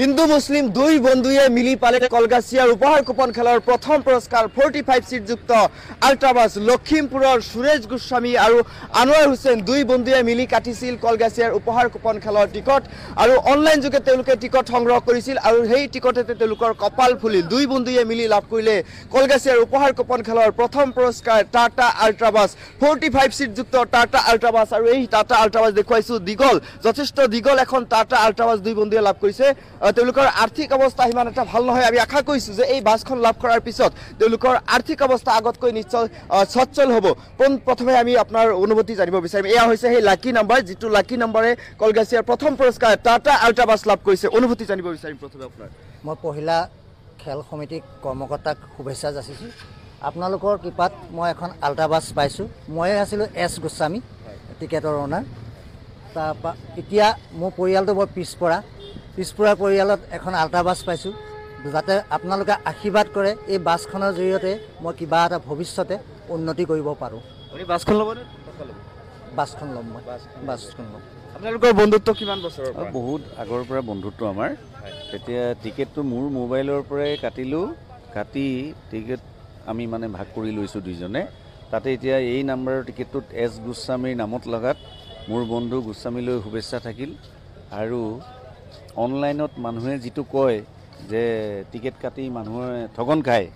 হিন্দু মুসলিম দুই বন্ধুয়ে মিলি পালে কলগাছিয়ার উপহার কুপন খেলার প্রথম পুরস্কার 45 সিটযুক্ত আল্ট্রাবাস লক্ষিমপুরের সুরেশ গোস্বামী আর আনোয়ার হুসেন দুই বন্ধুয়ে মিলি কাটিছিল কলগাছিয়ার উপহার কুপন খেলার টিকট আর অনলাইন যোগে টিকট সংগ্রহ করেছিল আর সেই টিকটেতে কপাল ফুলিল দুই বন্ধুয়ে মিলি লাভ করলে কলগাছিয়ার উপহার কুপন খেলার প্রথম পুরস্কার টাটা আল্ট্রাবাস 45 সিটযুক্ত টাটা আল্ট্রাবাস আর এই টাটা আল্ট্রাবাস দেখাইছো দীঘল যথেষ্ট দীঘল এখন টাটা আল্ট্রাবাস দুই বন্ধুয়ে লাভ করেছে আর্থিক অবস্থা ইমান এটা ভাল নহয় আমি আশা কৰিছো যে এই বাছখন লাভ কৰাৰ পিছত আৰ্থিক অৱস্থা আগতকৈ নিশ্চয় সচ্ছল হ'ব প্ৰথমে আমি আপোনাৰ অনুভূতি জানিব বিচাৰিম এয়া হৈছে সেই লাকি নাম্বাৰ যেটো লাকি নাম্বাৰে কলগাছিয়াৰ প্ৰথম পুৰস্কাৰ টাটা আল্ট্ৰাবাস লাভ কৰিছে অনুভূতি জানিব বিচাৰিম প্ৰথমে আপোনাৰ মই পহিলা খেল সমিতি কৰ্মকৰ্তাক শুভেচ্ছা যাচিছোঁ আপোনালোকৰ কৃপাত মই এখন আল্ট্ৰাবাস পাইছোঁ মই আছিলোঁ এছ গোস্বামী টিকেটৰ অনাৰ তাৰপৰা এতিয়া মোৰ পৰিয়ালটো বৰ পিছপৰা পৰিয়ালত এখন আল্ট্ৰাবাস পাইছোঁ যাতে আপোনালোকে আশীৰ্বাদ কৰে এই বাছখনৰ জৰিয়তে মই কিবা এটা ভৱিষ্যতে উন্নতি কৰিব পাৰোঁ আপুনি বাছখন ল'বনে বাছখন ল'ম মই বাছখন ল'ম আপোনালোকৰ বন্ধুত্ব কিমান বছৰৰ পৰা বহুত আগৰ পৰা বন্ধুত্ব আমাৰ এতিয়া টিকেটটো মোৰ মোবাইলৰ পৰাই কাটি টিকেট আমি মানে ভাগ কৰি লৈছোঁ দুইজনে তাতে এতিয়া এই নাম্বাৰৰ টিকেটটোত এছ গোস্বামীৰ নামত লগাত মোৰ বন্ধু গোস্বামীলৈ শুভেচ্ছা থাকিল আৰু অনলাইনত মানুহে যেটো কয় যে টিকেট কাটি মানুহে ঠগন খায়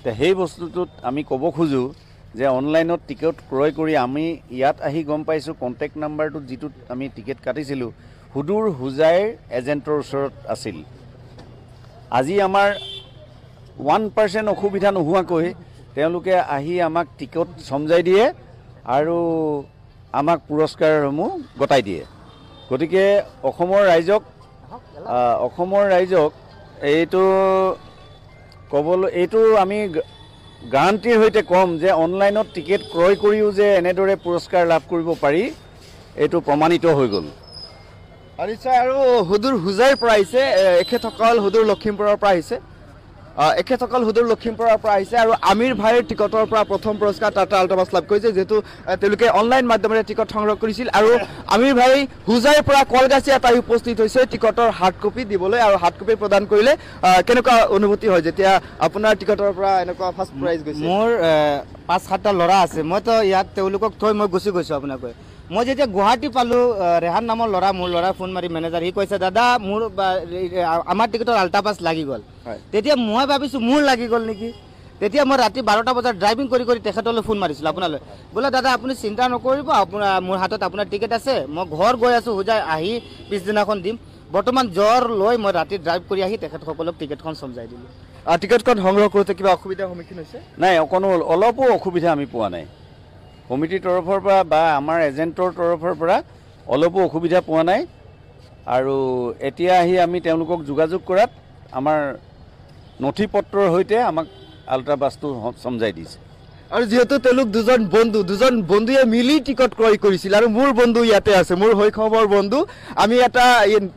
তে সেই বস্তুটোত আমি ক'ব খোজো যে অনলাইনত টিকেট ক্ৰয় কৰি আমি ইয়াত আহি গম পাইছোঁ কণ্টেক্ট নাম্বাৰটোত যেটোত আমি টিকেট কাটিছিলোঁ হুদুৰ হুজাইৰ এজেণ্টৰ ওচৰত আছিল আজি আমাৰ 1% অসুবিধা নোহোৱাকৈ তেওঁলোকে আহি আমাক টিকট সমজাই দিয়ে আৰু আমাক পুৰস্কাৰসমূহ গতাই দিয়ে গতিকে অসমৰ ৰাইজক এইটো আমি গ্যাৰাণ্টিৰ সৈতে কম যে অনলাইনত টিকেট ক্ৰয় কৰিও যে এনেদৰে পুৰস্কাৰ লাভ কৰিব পাৰি এইটো প্ৰমাণিত হৈ গ'ল নিশ্চয় আৰু হুদুৰ হুজাইৰ পৰা আহিছে এখেতসকল হুদুৰ লক্ষিমপুৰৰ পৰা আহিছে হুদুৰ লক্ষিমপুৰৰ পৰা আহিছে আৰু আমিৰ ভাইৰ টিকটৰ পৰা প্ৰথম পুৰস্কাৰ টাটা আল্ট্ৰাবাস লাভ কৰিছে যেহেতু তেওঁলোকে অনলাইন মাধ্যমেৰে টিকট সংগ্ৰহ কৰিছিল আৰু আমিৰ ভাই হুজাইৰ পৰা কলগাছিয়াত আহি উপস্থিত হৈছে টিকটৰ হাৰ্ড কপি দিবলৈ আৰু হাৰ্ড কপি প্ৰদান কৰিলে কেনেকুৱা অনুভূতি হয় যেতিয়া আপোনাৰ টিকটৰ পৰা এনেকুৱা ফাৰ্ষ্ট প্ৰাইজ গৈছে মোৰ 5-7টা ল'ৰা আছে মইতো ইয়াত তেওঁলোকক থৈ মই গুচি গৈছোঁ আপোনাকৈ মই যেতিয়া গুৱাহাটী পালোঁ ৰেহান নামৰ ল'ৰা মোৰ ল'ৰা ফোন মাৰি মেনেজাৰ সি কৈছে দাদা মোৰ আমাৰ টিকটৰ আল্ট্ৰাবাস লাগি গ'ল তেতিয়া মই ভাবিছোঁ মোৰ লাগি গ'ল নেকি তেতিয়া মই ৰাতি 12টা বজাত ড্ৰাইভিং কৰি তেখেতলৈ ফোন মাৰিছিলোঁ আপোনালৈ বোলে দাদা আপুনি চিন্তা নকৰিব মোৰ হাতত আপোনাৰ টিকেট আছে মই ঘৰ গৈ আছোঁ হুজাই আহি পিছদিনাখন দিম বৰ্তমান জ্বৰ লৈ মই ৰাতি ড্ৰাইভ কৰি আহি তেখেতসকলক টিকেটখন সমজাই দিলোঁ টিকেটখন সংগ্ৰহ কৰোঁতে কিবা অসুবিধাৰ সন্মুখীন হৈছে নাই অলপো অসুবিধা আমি পোৱা নাই কমিটিৰ তৰফৰ পৰা বা আমাৰ এজেণ্টৰ তৰফৰ পৰা অলপো অসুবিধা পোৱা নাই আৰু এতিয়া আহি আমি তেওঁলোকক যোগাযোগ কৰাত আমাৰ নথি পত্ৰৰ সৈতে আমাক আল্ট্ৰাবাসটো সমজাই দিছে আৰু যেহেতু তেওঁলোক দুজন বন্ধুয়ে মিলি টিকট ক্ৰয় কৰিছিল আৰু মোৰ বন্ধু ইয়াতে আছে মোৰ শৈশৱৰ বন্ধু আমি এটা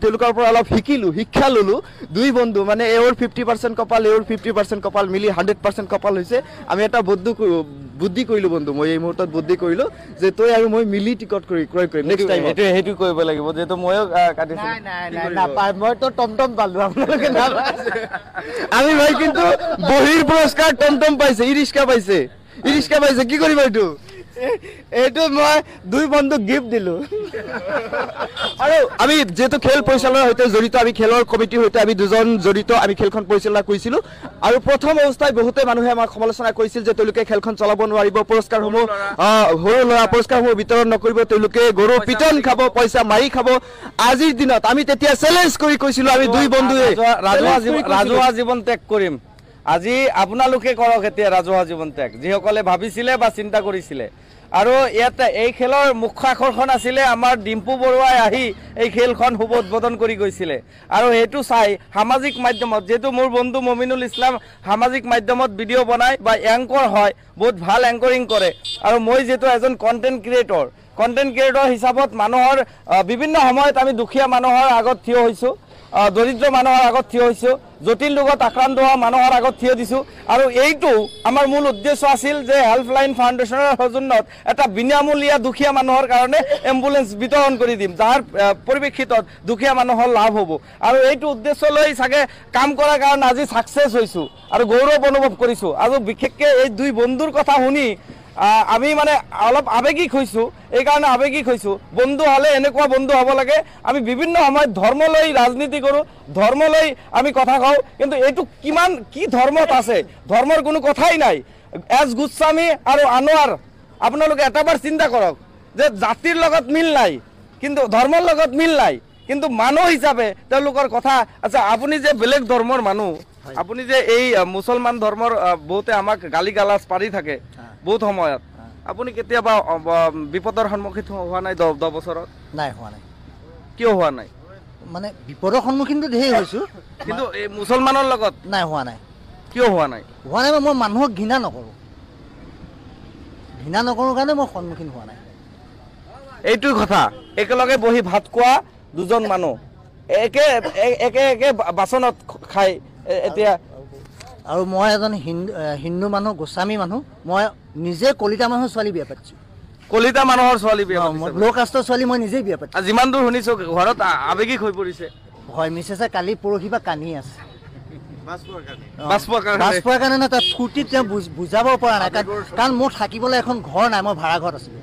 তেওঁলোকৰ পৰা অলপ শিক্ষা ললোঁ দুই বন্ধু মানে এওঁৰ 50% কপাল এওঁৰ 50% কপাল মিলি 100% কপাল হৈছে আমি এটা বুদ্ধি কৰিলোঁ বন্ধু মই এই মুহূৰ্তত বুদ্ধি কৰিলোঁ যে তই আৰু মই মিলি টিকট ক্ৰয় কৰিম নেক্সট টাইম সেইটো কৰিব লাগিব যেহেতু ময়ো কাটিছোঁ নাপায় মইতো টমটম পালোঁ আপোনালোকে আমি ভাই কিন্তু বহিৰ পুৰস্কাৰ টমটম পাইছে ই ৰিক্সা পাইছে কি কৰিব এইটো মই দুই বন্ধুক গিফ্ট দিলোঁ আৰু আমি যেহেতু খেল পৰিচালনাৰ সৈতে জড়িত আমি খেলৰ কমিটিৰ সৈতে আমি দুজন জড়িত আমি খেলখন পৰিচালনা কৰিছিলোঁ আৰু প্ৰথম অৱস্থায় বহুতে মানুহে আমাক সমালোচনা কৰিছিল যে তেওঁলোকে খেলখন চলাব নোৱাৰিব পুৰস্কাৰসমূহ সৰু ল'ৰা পুৰস্কাৰসমূহ বিতৰণ নকৰিব তেওঁলোকে গৰু পিটন খাব পইচা মাৰি খাব আজিৰ দিনত আমি তেতিয়া চেলেঞ্জ কৰি কৈছিলোঁ আমি দুই বন্ধুৱে ৰাজহুৱা জীৱন ত্যাগ কৰিম আজি আপোনালোকে কৰক এতিয়া ৰাজহুৱা জীৱন ত্যাগ যিসকলে ভাবিছিলে বা চিন্তা কৰিছিলে আৰু ইয়াতে এই খেলৰ মুখ্য আকৰ্ষণ আছিলে আমাৰ ডিম্পু বৰুৱাই আহি এই খেলখন শুভ উদ্বোধন কৰি গৈছিলে আৰু সেইটো চাই সামাজিক মাধ্যমত যেহেতু মোৰ বন্ধু মমিনুল ইছলাম সামাজিক মাধ্যমত ভিডিঅ' বনায় বা এংকৰ হয় বহুত ভাল এংকৰিং কৰে আৰু মই যেহেতু এজন কণ্টেণ্ট ক্ৰিয়েটৰ হিচাপত মানুহৰ বিভিন্ন সময়ত আমি দুখীয়া মানুহৰ আগত থিয় হৈছোঁ দৰিদ্ৰ মানুহৰ আগত থিয় হৈছোঁ, জটিল ৰোগত আক্ৰান্ত হোৱা মানুহৰ আগত থিয় দিছোঁ। আৰু এইটো আমাৰ মূল উদ্দেশ্য আছিল যে হেল্পলাইন ফাউণ্ডেশ্যনৰ সৌজন্যত এটা বিনামূলীয়া দুখীয়া মানুহৰ কাৰণে এম্বুলেন্স বিতৰণ কৰি দিম, যাৰ পৰিপ্ৰেক্ষিতত দুখীয়া মানুহৰ লাভ হ'ব। আৰু এইটো উদ্দেশ্য লৈ চাগে কাম কৰাৰ কাৰণে আজি ছাকচেছ হৈছোঁ আৰু গৌৰৱ অনুভৱ কৰিছোঁ। আৰু বিশেষকৈ এই দুই বন্ধুৰ কথা শুনি আমি মানে অলপ আৱেগিক হৈছোঁ। এইকাৰণে আৱেগিক হৈছোঁ, বন্ধু হ'লে এনেকুৱা বন্ধু হ'ব লাগে। আমি বিভিন্ন সময়ত ধৰ্ম লৈ ৰাজনীতি কৰোঁ, ধৰ্ম লৈ আমি কথা কওঁ, কিন্তু এইটো কিমান কি ধৰ্মত আছে, ধৰ্মৰ কোনো কথাই নাই। এছ গোস্বামী আৰু আনোৱাৰ, আপোনালোকে এটাবাৰ চিন্তা কৰক যে জাতিৰ লগত মিল নাই, কিন্তু ধৰ্মৰ লগত মিল নাই, কিন্তু মানুহ হিচাপে তেওঁলোকৰ কথা। আচ্ছা, আপুনি যে বেলেগ ধৰ্মৰ মানুহ, আপুনি যে এই মুছলমান ধৰ্মৰ বহুতে আমাক গালি গালাজ পাৰি থাকে বহুত সময়ত, আপুনি কেতিয়াবা বিপদৰ সন্মুখীন হোৱা নাই 10 বছৰত? নাই, হোৱা নাই। কিয় হোৱা নাই? মানে বিপদৰ সন্মুখীনটো ধেৰ হৈছোঁ, কিন্তু এই মুছলমানৰ লগত নাই, হোৱা নাই। কিয় হোৱা নাই? হোৱা নাই মই মানুহক ঘৃণা নকৰোঁ, কাৰণে মই সন্মুখীন হোৱা নাই। এইটোই কথা। একেলগে বহি ভাত খোৱা দুজন মানুহ, একে একে বাচনত খায় এতিয়া। আৰু মই এজন হিন্দু মানুহ, গোস্বামী মানুহ, মই নিজে কলিতা মানুহৰ ছোৱালী বিয়া পাতিছোঁ। কলিতা মানুহৰ ছোৱালী বিয়া পাতিছে? ল' কাষ্টৰ ছোৱালী মই নিজেই বিয়া পাতিছোঁ। যিমান দূৰ শুনিছোঁ ঘৰত আৱেগিক হৈ পৰিছে। হয়, মিছেছে কালি পৰহি পৰা কান্দি আছে। বাছ পোৱাৰ কাৰণে নহয়, তাত ফূৰ্তিত তেওঁ বুজাব পৰা নাই, কাৰণ মোৰ থাকিবলৈ এখন ঘৰ নাই, মই ভাড়া ঘৰত আছিলোঁ।